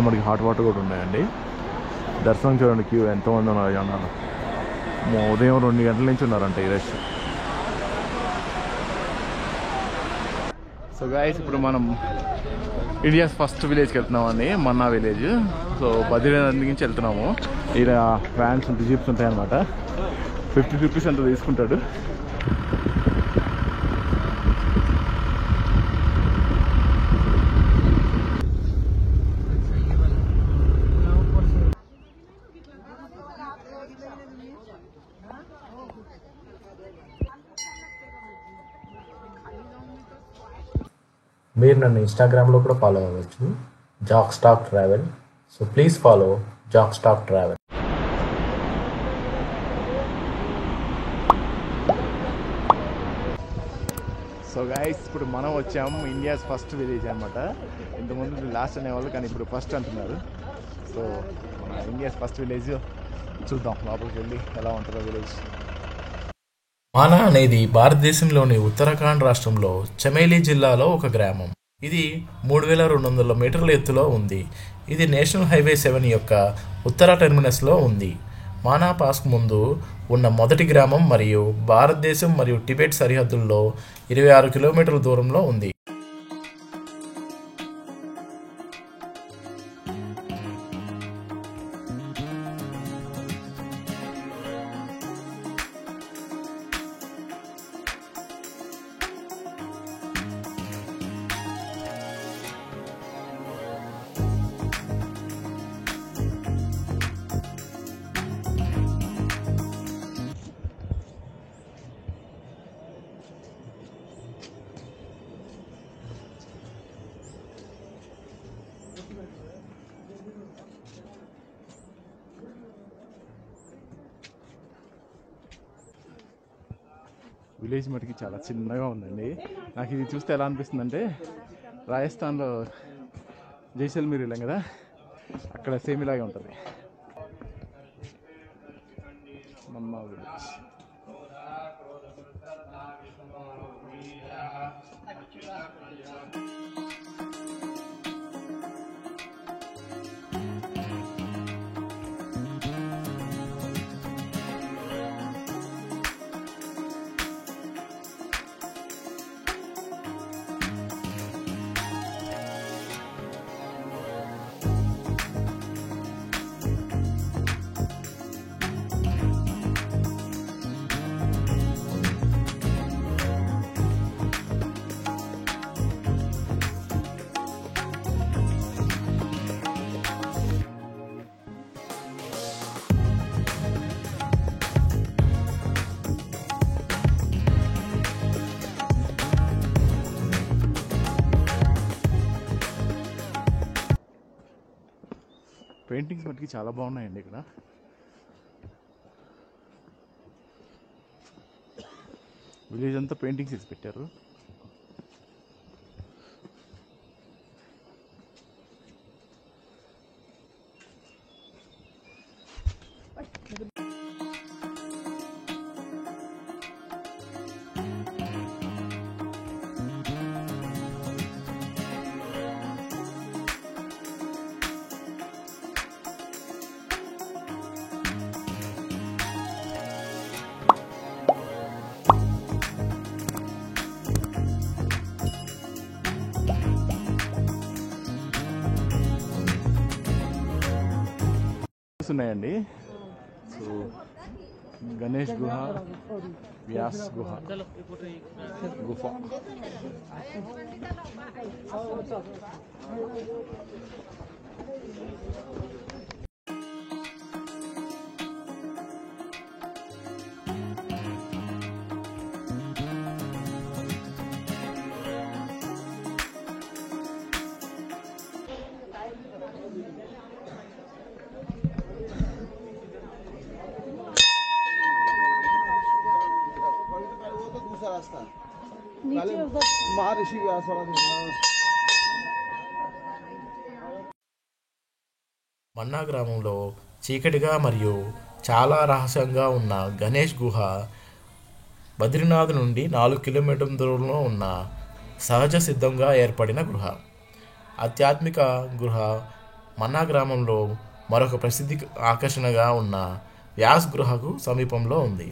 మనకి hot water కూడా ఉన్నాయండి. దర్శనం చూడండి, క్యూ ఎంతమంది ఉన్నారు జనాలు. ఉదయం 2 గంటల నుంచి ఉన్నారంట ఈ రష్. సో గైస్, ఇప్పుడు మనం ఇండియాస్ ఫస్ట్ విలేజ్కి వెళ్తున్నామండి, మన్నా విలేజ్. సో బద్రీనాథ్ నుంచి వెళ్తున్నాము. ఇక్కడ వ్యాన్స్ ఉంటాయి, జీప్స్ ఉంటాయి అన్నమాట. 50 రూపీస్ అంత తీసుకుంటాడు. మీరు నన్ను ఇన్స్టాగ్రామ్లో కూడా ఫాలో అవ్వచ్చు, Jack stock travel. So please follow Jack stock travel. So guys, ఇప్పుడు మనం వచ్చాము ఇండియాస్ ఫస్ట్ విలేజ్ అనమాట. ఇంతకుముందు లాస్ట్ అనేవాళ్ళు, కానీ ఇప్పుడు ఫస్ట్ అంటున్నారు. సో మన ఇండియాస్ ఫస్ట్ విలేజ్ చూద్దాం, లోపలికి వెళ్ళి ఎలా ఉంటుందో విలేజ్. మానా అనేది భారతదేశంలోని ఉత్తరాఖండ్ రాష్ట్రంలో చమేలి జిల్లాలో ఒక గ్రామం. ఇది 3200 మీటర్ల ఎత్తులో ఉంది. ఇది నేషనల్ హైవే 7 యొక్క ఉత్తర టెర్మినస్లో ఉంది. మానా పాస్ ముందు ఉన్న మొదటి గ్రామం మరియు భారతదేశం మరియు టిబెట్ సరిహద్దుల్లో 26 కిలోమీటర్ల దూరంలో ఉంది. విలేజ్ మటుకి చాలా చిన్నగా ఉందండి. నాకు ఇది చూస్తే ఎలా అనిపిస్తుంది అంటే, రాజస్థాన్లో జైసల్మీర్ వెళ్ళాం కదా, అక్కడ సేమ్ ఇలాగే ఉంటుంది మన్నా విలేజ్. పెయింటింగ్స్ మటుకి చాలా బాగున్నాయండి ఇక్కడ. విలేజ్ అంతా పెయింటింగ్స్ వేసి పెట్టారు. ఉన్నాయండి. సో గణేష్ గుహ, వ్యాస్ గుహ, గుఫ. మన్నా గ్రామంలో చీకటిగా మరియు చాలా రహస్యంగా ఉన్న గణేష్ గుహ బద్రీనాథ్ నుండి 4 కిలోమీటర్ల దూరంలో ఉన్న సహజ సిద్ధంగా ఏర్పడిన గృహ. ఆధ్యాత్మిక గృహ మన్నా గ్రామంలో మరొక ప్రసిద్ధి ఆకర్షణగా ఉన్న వ్యాస్ గుహకు సమీపంలో ఉంది.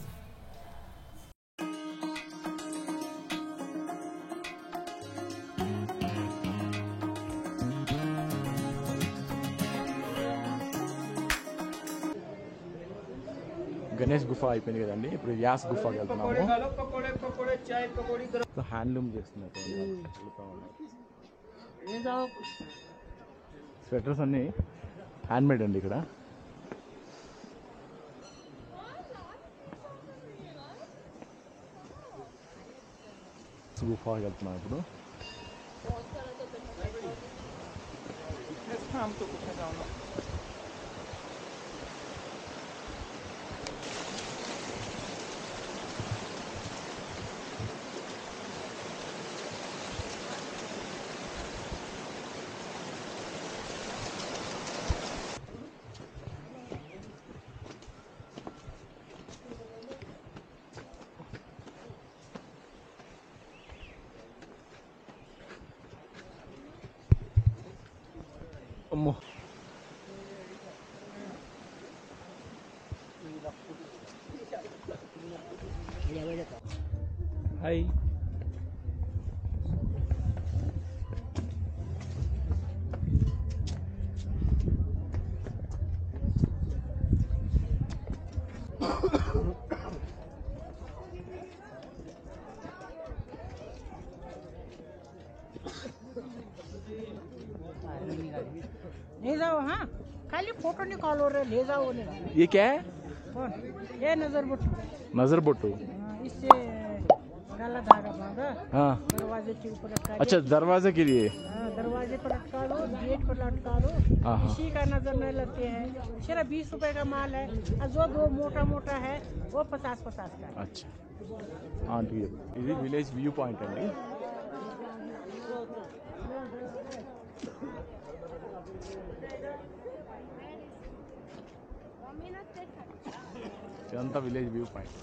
గణేష్ గుఫ అయిపోయింది కదండి, ఇప్పుడు వ్యాస్ గుఫకి వెళ్తున్నాము. హ్యాండ్లూమ్ చేస్తున్నారు, స్వెటర్స్ అన్నీ హ్యాండ్మేడ్ అండి ఇక్కడ. గుఫకి వెళ్తున్నాం ఇప్పుడు. అమ్మో, హాయ్. ले जाओ, हाँ खाली फोटो निकालो रे, ले जाओ नहीं। ये क्या है? कौन? ये नजर बट्टू। नजर बट्टू. इससे गला धागा बांधा, हाँ, दरवाजे के ऊपर लटका दे। अच्छा, दरवाजे के लिए. हाँ, दरवाजे पर लटका दो, गेट पर लटका दो, हाँ, हाँ. किसी का नजर नहीं लगते हैं। सिर्फ 20 रुपए का माल है, और जो दो मोटा मोटा है वो 50-50 का है। అచ్చా, ఆంటీ ఇది విలేజ్ వ్యూ పాయింట్ అండి. ఇదంతా విలేజ్ వ్యూ పాయింట్.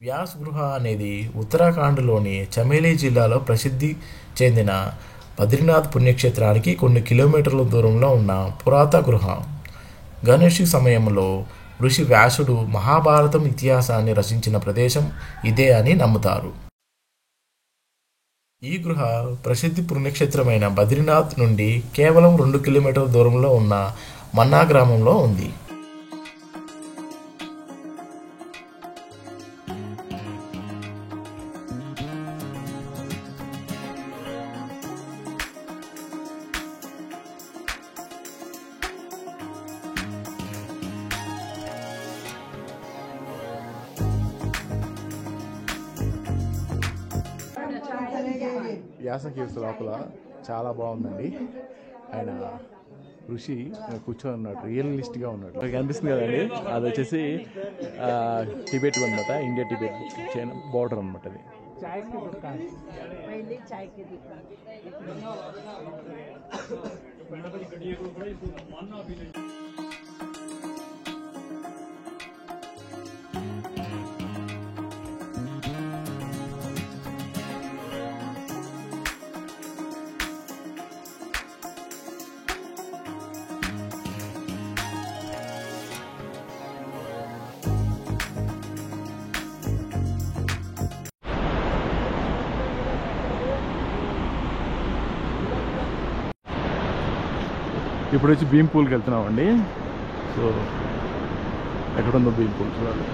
వ్యాస్ గృహ అనేది ఉత్తరాఖండ్లోని చమేలి జిల్లాలో ప్రసిద్ధి చెందిన బద్రీనాథ్ పుణ్యక్షేత్రానికి కొన్ని కిలోమీటర్ల దూరంలో ఉన్న పురాతన గృహ. గణేష్ సమయంలో ఋషి వ్యాసుడు మహాభారతం ఇతిహాసాన్ని రచించిన ప్రదేశం ఇదే అని నమ్ముతారు. ఈ గృహ ప్రసిద్ధి పుణ్యక్షేత్రమైన బద్రీనాథ్ నుండి కేవలం 2 కిలోమీటర్ల దూరంలో ఉన్న మన్నా గ్రామంలో ఉంది. వ్యాస కేవ్స్ లోపల చాలా బాగుందండి. ఆయన ఋషి కూర్చొని ఉన్నాడు, రియలిస్ట్గా ఉన్నాడు. మీకు అనిపిస్తుంది కదండి, అది వచ్చేసి టిబెట్ అనమాట, ఇండియా టిబెట్ చైనా బార్డర్ అనమాట. అది चाय की दुकान, पहले चाय की दुकान। ఇప్పుడు వచ్చి భీమ్ పూల్కి వెళ్తున్నామండి. సో ఎక్కడుందో భీమ్ పూల్ చూడాలి.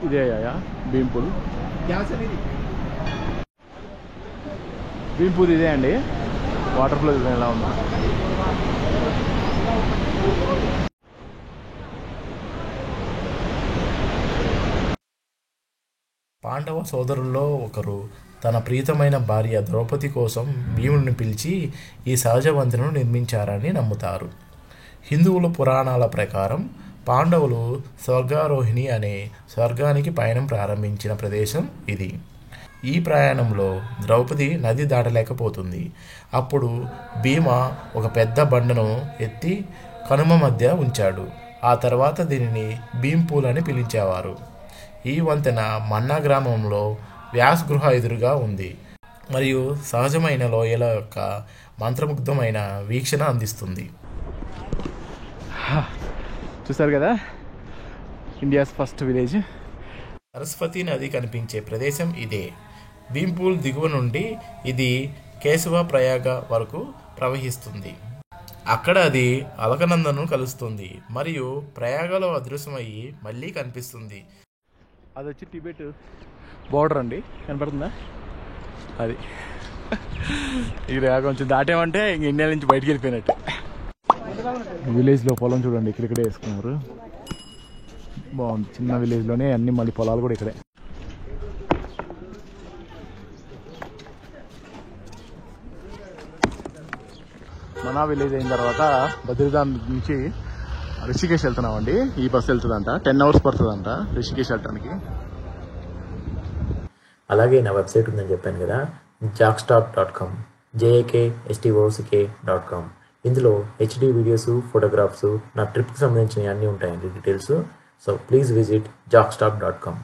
ఇదే అయ్యా భీమ్ పూల్. భీమ్ పూల్ ఇదే అండి. వాటర్ ఫ్లో ఎలా ఉందా? పాండవ సోదరుల్లో ఒకరు తన ప్రీతమైన భార్య ద్రౌపది కోసం భీముడిని పిలిచి ఈ సహజ వంతెనను నిర్మించారని నమ్ముతారు. హిందువుల పురాణాల ప్రకారం పాండవులు స్వర్గారోహిణి అనే స్వర్గానికి పయనం ప్రారంభించిన ప్రదేశం ఇది. ఈ ప్రయాణంలో ద్రౌపది నది దాటలేకపోతుంది. అప్పుడు భీమ ఒక పెద్ద బండను ఎత్తి కనుమ మధ్య ఉంచాడు. ఆ తర్వాత దీనిని భీంపూల్ అని పిలిచేవారు. ఈ వంతెన మన్నా గ్రామంలో వ్యాస్ గృహ ఎదురుగా ఉంది మరియు సహజమైన లోయల యొక్క మంత్రముగ్ధమైన వీక్షణ అందిస్తుంది. చూసారు కదా ఇండియాస్ ఫస్ట్ విలేజ్. సరస్వతి నది కనిపించే ప్రదేశం ఇదే. భీంపూల్ దిగువ నుండి ఇది కేశవ ప్రయాగ వరకు ప్రవహిస్తుంది. అక్కడ అది అలకనందను కలుస్తుంది మరియు ప్రయాగలో అదృశ్యమయ్యి మళ్ళీ కనిపిస్తుంది. అది వచ్చి టిబెట్ బోర్డర్ అండి, కనపడుతుందా? అది ఇక్కడ కొంచెం దాటామంటే ఇంక ఇండియా నుంచి బయటికి వెళ్ళిపోయినట్టు. విలేజ్లో పొలం చూడండి, ఇక్కడిక్కడే వేసుకున్నారు. బాగుంది, చిన్న విలేజ్లోనే అన్ని మళ్ళీ పొలాలు కూడా ఇక్కడే. మనా విలేజ్ అయిన తర్వాత బద్రీనాథ్ నుంచి రిషికేష్ వెళ్తున్నామండి. ఈ బస్సు వెళ్తుందంట, 10 hours పడుతుందంట రిషికేష్ వెళ్ళడానికి. అలాగే నా వెబ్సైట్ ఉందని చెప్పాను కదా, jakstock.com, jakstock.com. ఇందులో హెచ్డి వీడియోస్, ఫోటోగ్రాఫ్స్, నా ట్రిప్కి సంబంధించిన అన్నీ ఉంటాయండి details. So please visit jakstock.com.